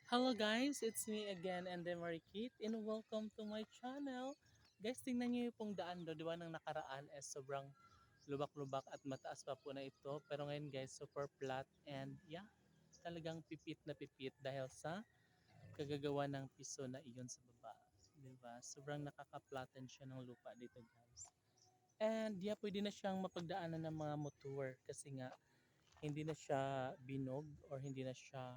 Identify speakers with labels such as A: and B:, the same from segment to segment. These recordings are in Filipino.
A: Hello guys, it's me again and then Marikit and welcome to my channel. Guys, tingnan niyo yung pong daan do, di ba nang nakaraan sobrang lubak-lubak at mataas pa po na ito. Pero ngayon guys, super flat and yeah, talagang pipit na pipit dahil sa kagagawa ng piso na iyon sa baba. Di ba? Sobrang nakaka-flatten siya ng lupa dito guys. And yeah, pwede na siyang mapagdaanan ng mga motor kasi nga hindi na siya binog or hindi na siya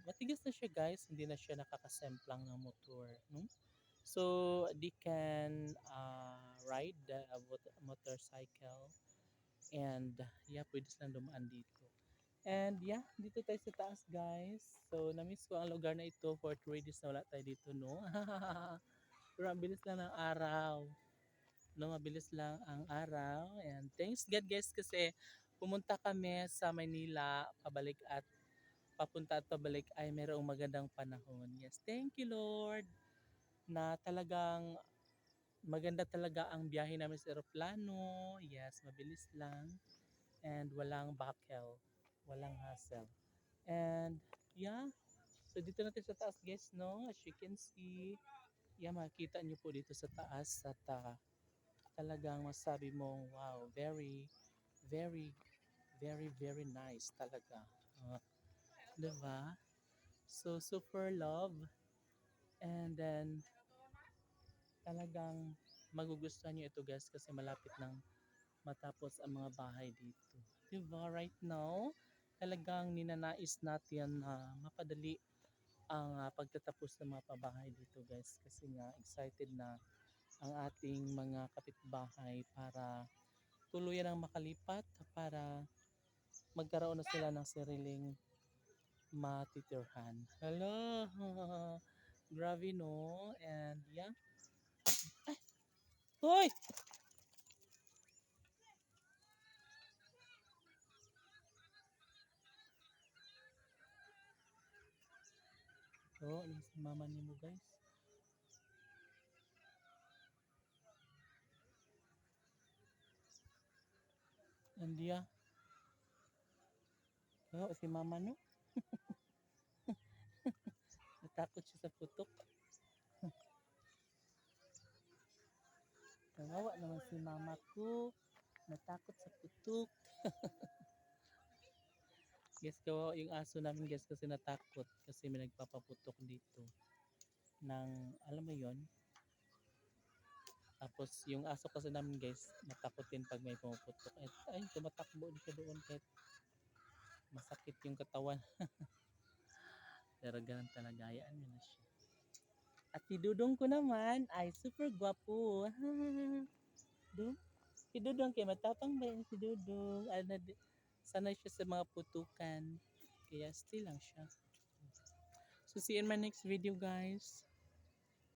A: matigas na siya guys, hindi na siya nakakasemplang ng motor. No? So, they can ride the motorcycle and yeah, pwede silang dumaan dito. And yeah, dito tayo sa taas guys. So, na-miss ko ang lugar na ito for 3 days na wala tayo dito, no? Pero ang bilis lang ng araw. No, mabilis lang ang araw. And thanks God guys kasi pumunta kami sa Manila pabalik at papunta at pabalik ay mayroong magandang panahon. Yes, thank you Lord na talagang maganda talaga ang biyahe namin sa eroplano. Yes, mabilis lang and walang bakel, walang hassle. And yeah, so dito natin sa taas guys, no? As you can see, yeah, makikita nyo po dito sa taas at talagang masabi mong wow, very, very, very nice talaga. Uh, diba? So, super love. And then, talagang magugustuhan nyo ito guys kasi malapit nang matapos ang mga bahay dito. Diba? Right now, talagang ninanais natin na mapadali ang pagtatapos ng mga pabahay dito guys kasi nga excited na ang ating mga kapitbahay para tuluyan ang makalipat para magkaroon na sila ng sariling matitirhan. Hello! Grabe no? And yeah. Hoy! Oo, alam si mama ni mo guys. And yeah, oo, si mama no. Natakot siya sa putok. Kawawa naman si mama ko. Natakot sa putok. Guys, kawawa yung aso namin guys kasi natakot. Kasi may nagpapaputok dito. Nang, alam mo yon. Tapos yung aso kasi namin guys, natakotin pag may pumuputok. At ay, tumatakbo din siya doon kahit masakit yung katawan. Pero ganun talaga, hayaan nyo na siya. At si Dudong ko naman ay super gwapo. Dudong? Si Dudong kay matapang ba yan si Dudong? Ano, sanay siya sa mga putukan. Kaya still lang siya. So see you in my next video guys.